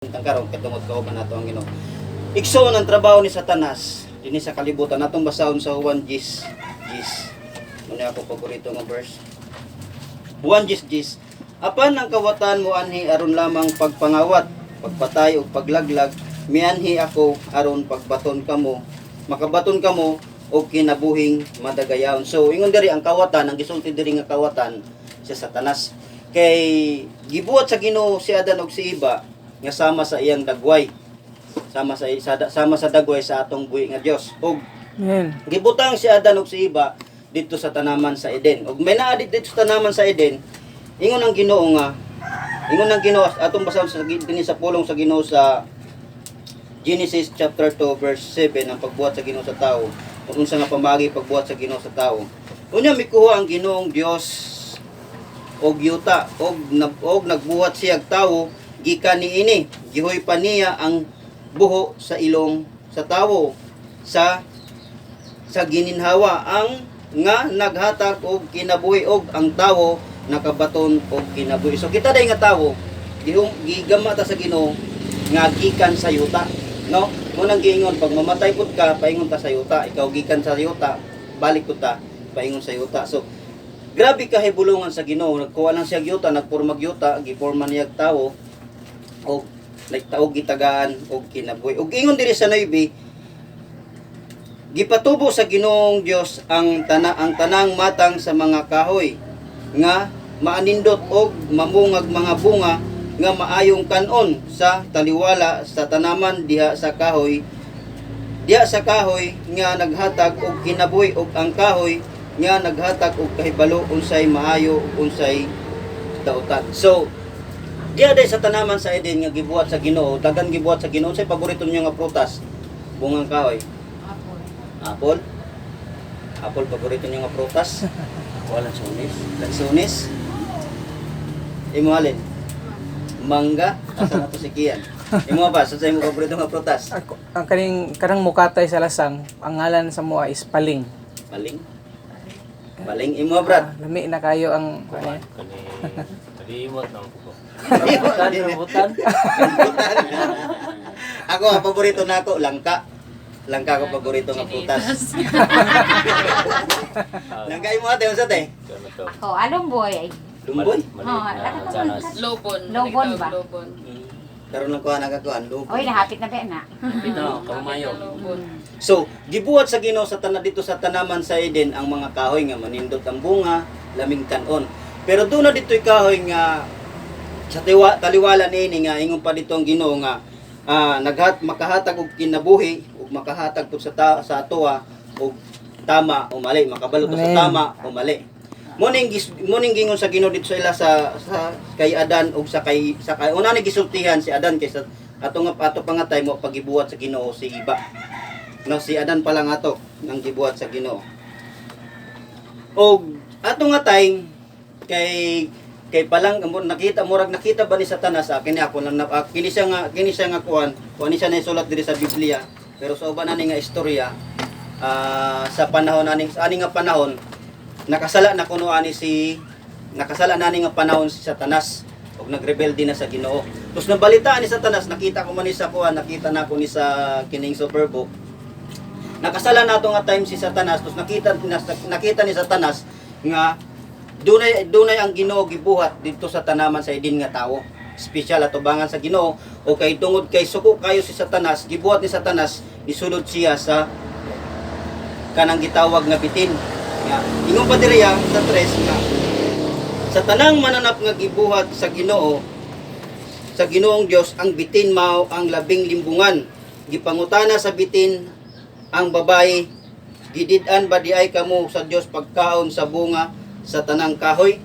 Karon katungod kauban nato ang Ginoo. Igsoon ang trabaho ni Satanas dinhi sa kalibutan natong basahon sa Juan 10:10. Muna ako paborito nga verse. Juan 10:10. Apan ang kawatan mo anhi aron lamang pagpangawat, pagpatay ug paglaglag, mianhi ako aron pagbaton kamo, makabaton kamo og kinabuhing madagayaon. So ingon diri ang kawatan, ang gisulti diri nga kawatan si Satanas. Kay gibuhat sa Ginoo si Adan ug si Eva nga sama sa iyang dagway. Sama sa dagway sa atong buhi nga Dios. Ug gibutang si Adan ug si Eva dito sa tanaman sa Eden. Ug may naa dito sa tanaman sa Eden, ingon ang Ginoo atong basahon sa dinhi sa pulong sa Ginoo sa Genesis chapter 2 verse 7 ang pagbuhat sa Ginoo sa tao. Kung unsa nga pamagi pagbuhat sa Ginoo sa tao. Unya mikuha ang Ginoong Dios og yuta og nagbuhat siya og tawo gikan niini. Gihoy pa niya ang buho sa ilong sa tawo sa gininhawa ang nga naghatag og kinabuhi og ang tawo nakabaton og kinabuhi. So kita day nga tawo gigama ta sa Ginoo nga gikan sa yuta, no? Munang giingon pag mamatay pud ka paingon ta sa yuta, ikaw gikan sa yuta, balik pud ta paingon sa yuta. So grabe ka hibulungan sa Ginoo, nagkuha lang siya yuta, nagpormag yuta, giporma niya tawo og nagtaog gitagaan og kinabuhi. Og ingon diri sa 9, gipatubo sa Ginoong Dios ang tanang matang sa mga kahoy nga maanindot og mamungag mga bunga nga maayong kanon sa taliwala sa tanaman diha sa kahoy nga naghatag og kinabuhi og ang kahoy nga naghatag og kahibalo unsay maayo ug unsay dautan. So diha day sa tanaman sa Eden nga gibuhat sa Ginoo, dagan gibuhat sa Ginoo. Unsay paborito niyo nga prutas? Bungang kahoy. Apple. Apple paborito niyo nga prutas? Wala sunis. Sunis. Imo alin? Mangga. Asa na to si Kian? Imo ba sa imo paborito nga prutas? Ako, ang kanang mukatay sa lasang, ang ngalan sa mua is paling. Paling. Paling imo brad. Lami na kayo ang ano. Kalimot na ko. Rambutan. Ako ang paborito nako langka. Langka ko paborito nga prutas. Langka imo ate unsa te? Ako, anong boy? Lumboy. Lobon. Lobon ba? Lobon. Karon lang ko nagakuan lubo. Oy, nahapit na ba na? Ito, kamayo. So, gibuhat sa Ginoo sa dito sa tanaman sa Eden ang mga kahoy nga manindot ang bunga, laming kanon. Pero doon na dito'y kahoy nga sa taliwala niini nga ingon pa dito ang Ginoo nga makahatag og kinabuhi ug makahatag pud sa atoa og tama o mali, makabalo to sa tama o mali. Muning gingon sa Ginoo dito sa ila sa kay Adan ug sa kay una ni gisultihan si Adan kay sa ato pangatay mo pagibuhat sa Ginoo si Iba. No, si Adan pa lang ato nang gibuhat sa Ginoo. Og ato nga tay kay palang nakita ba ni Satanas kini ako lang kini siya nga kuan siya na isulat diri sa Biblia pero sa uban ani nga istorya sa panahon ani nga panahon nakasala nani nga panahon si Satanas ug nagrebelde na sa Ginoo. Tus nabalitaan ni Satanas, nakita ko man ni sa kuan, nakita na ko ni sa kining Superbook. Nakasala nato nga time si Satanas, tus nakita ni Satanas nga dunay ang Ginoo gibuhat dito sa tanaman sa Eden nga tawo. Special atubangan sa Ginoo o kay tungod kay suko kayo si Satanas, gibuhat ni Satanas, isulod siya sa kanang gitawag nga bitin. Nga ingon pa diri sa 3 nga sa tanang mananap nga gibuhat sa Ginoo sa Ginoong Dios ang bitin mao ang labing limbungan. Gipangutana sa bitin ang babae, gidid-an ba di ay kamo sa Dios pagkaon sa bunga sa tanang kahoy.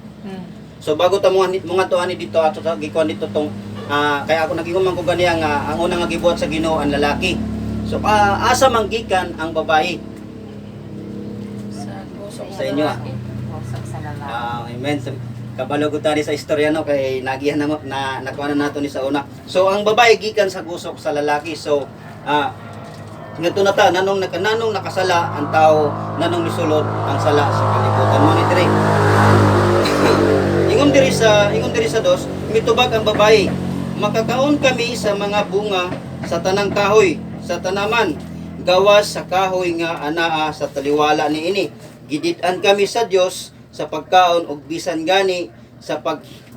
So bago ta mga to ani dito ato gikuan dito tong kaya ako nagingon man ko ganiya nga ang una nga gibuhat sa Ginoo ang lalaki. So asa manggikan ang babae? Sa inyo Sa lalaki. Amen. So, kabalo ko tani sa istorya no kay nagihan na nakuha na nato ni sa una. So ang babae gikan sa gusok sa lalaki. So ngadto na ta nanong nakasala ang tao nanong misulod ang sala sa kalibutan mo ni dire. Ingon diri sa dos mitubag ang babae makakaon kami sa mga bunga sa tanang kahoy, sa tanaman, gawas sa kahoy nga anaa sa taliwala niini. Gidid-an kami sa Dios sa pagkaon ug bisan gani sa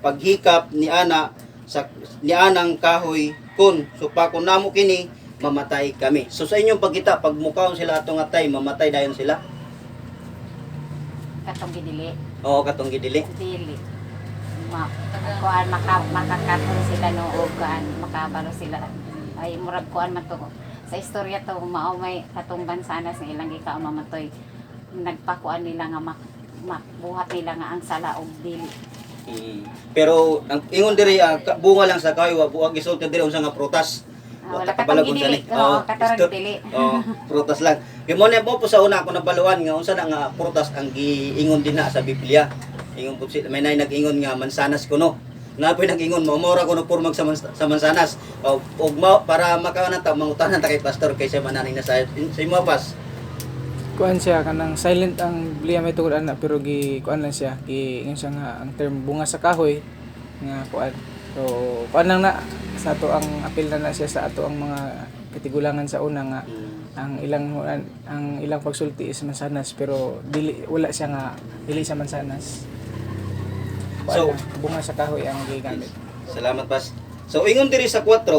paghikap ni ana sa ni anang kahoy kun supakon namo kini mamatay kami. So sa inyong pagkita pag mukaon sila atong atay mamatay dayon sila. Katong gidili. Oo katong gidili. Dili. Kuan makakaroon sila no o kuan makabalo sila. Ay murag kuan man to. Sa istorya to mao may katong bansanas nga ilang ika mamatoy. Nagpakuan nila nga buhat nila nga ang sala og dili. Pero ang ingon diri bunga lang sa kahoy wa buwag isulti diri unsa nga prutas. Wala katong gidili. Oo, katong gidili. Oh, prutas lang. Kay mo na po sa una ako nabaluan nga unsa na nga prutas ang giingon din na sa Biblia. Ingon po may nay nag-ingon nga mansanas kuno. Napoy nag-ingon maumora kuno purmag sa mansanas. Og para makaana ta mangutanan ta kay pastor kay sa mananing na sa imo pas. Kuan siya kanang silent ang Biblia may tungod ana pero kuan lang siya ingon siya nga ang term bunga sa kahoy nga kuan. So kuan lang na sa ato ang apil na siya sa ato ang mga katigulangan sa una nga ang ilang pagsulti is mansanas pero wala siya nga dili siya mansanas. So bunga sa kahoy ang gigamit. Salamat pas. So ingon diri sa 4,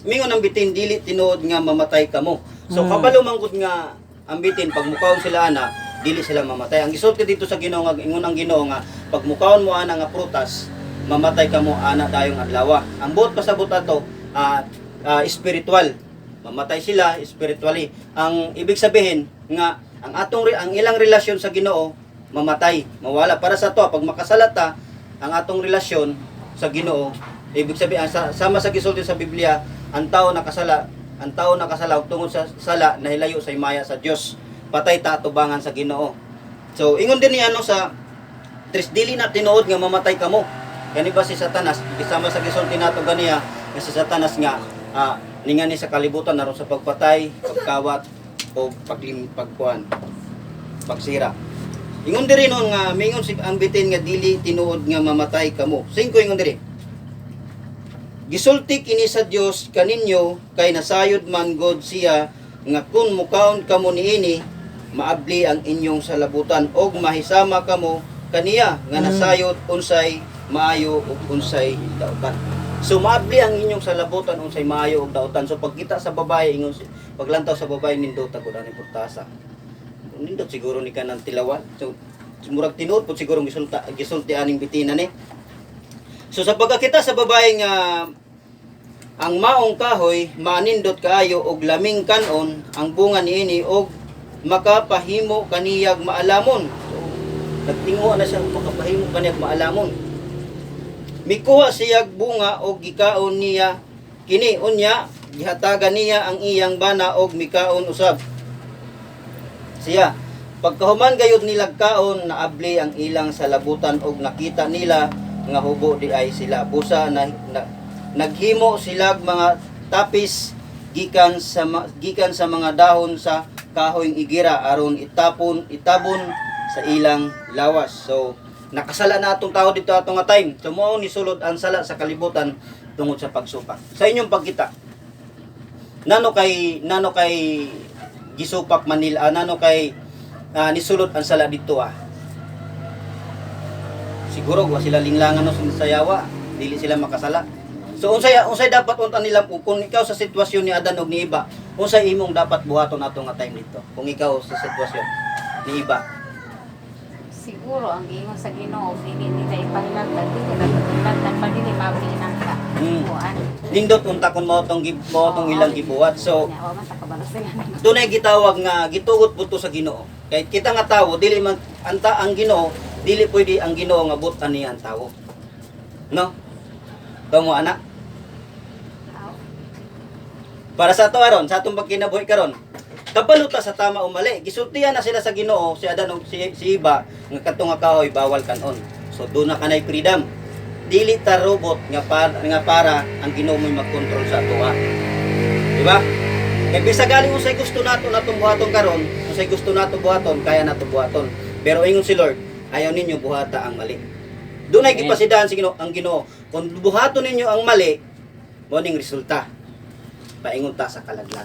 mingon ang bitin dili tinuod nga mamatay kamo. So kabalo man gud nga ang bitin pag mukaon sila ana dili sila mamatay. Ang gisulti dito sa Ginoo nga ingon ang Ginoo nga pag mukaon mo ana nga prutas mamatay kamo ana dayong adlaw. Ang buot pasabot ato spiritual. Mamatay sila spiritually. Ang ibig sabihin nga ang ilang relasyon sa Ginoo mamatay, mawala para sa to pag makasalata ang atong relasyon sa Ginoo. Ibig sabihin sama sa gisulti sa Biblia, ang tao nakasala ug tungod sa sala nahilayo sa himaya sa Dios. Patay ta atubangan sa Ginoo. So ingon din ni sa dili na tinuod nga mamatay kamo. Kani ba si Satanas isama sa gisulti nato ganiya nga si Satanas nga ningani sa kalibutan naron sa pagpatay, pagkawat o pagsira. Ingon diri nun nga mingon si ang bitin nga dili tinuod nga mamatay kamo. 5 ingon diri. Gisulti kini sa Dios kaninyo kay nasayod man God siya nga kun mukaon kamo niini maabli ang inyong salabutan og mahisama kamo kaniya nga nasayod unsay maayo ug unsay dautan. So maabli ang inyong salabutan unsay maayo ug dautan. So pagkita sa babae ingon paglantaw sa babae nindot ako dani purtasa. Nindot siguro ni kanang tilawan. So murag tinuod pud siguro gisulti aning bitina ni. So sa pagkakita sa babae nga ang maong kahoy manindot kaayo og laming kanon ang bunga niini og makapahimo kaniyag maalamon. So nagtingo na siya makapahimo kaniyag maalamon. Mikuha siyag bunga og gikaon niya kini unya gihatagan niya ang iyang bana og mikaon usab. Siya pagkahuman gayud nilag kaon naabli ang ilang salabutan og nakita nila nga hubo di ay sila busa na naghimo silag mga tapis gikan sa mga dahon sa kahoyng igira aron itabon sa ilang lawas. So nakasala na atong tao dito atong nga time. So mao ni sulod ang sala sa kalibutan tungod sa pagsupak. Sa inyong pagkita nano kay gisupak Manila nano kay nisulod ang sala dito siguro wa sila linglangan no sa yawa, dili sila makasala. So unsay dapat unta nila kung ikaw sa sitwasyon ni Adan ug ni Eva, unsay imong dapat buhaton ato nga time dito? Kung ikaw sa sitwasyon ni Eva. Siguro ang giingon sa Ginoo dili nila ipahilangtan dili dapat pa dili mabilang ka. Kuan. Nindot unta kun mao tong ilang gibuhat. So wa man ta kabalo sila. dunay gitawag nga gitugot buto sa Ginoo. Kay kita nga tawo dili man anta ang Ginoo dili pwede ang Ginoo nga butan niya ang tawo. No? Tamo anak. Para sa ato aron, sa atong pagkinabuhi karon. Kabalo ta sa tama o mali. Gisultihan na sila sa Ginoo si Adan ug si Eva nga kadtong nga kahoy bawal kanon. So do na kanay freedom. Dili ta robot nga para ang Ginoo mo'y magkontrol sa ato. Di ba? Kay bisag galing unsay gusto nato natong buhaton karon, unsay gusto nato buhaton, kaya nato buhaton. Pero ingon si Lord, ayaw ninyo buhata ang mali. Dunay gipasidahan si Ginoo ang Ginoo. Kung buhaton ninyo ang mali, Morning resulta. Paingon ta sa kalaglag.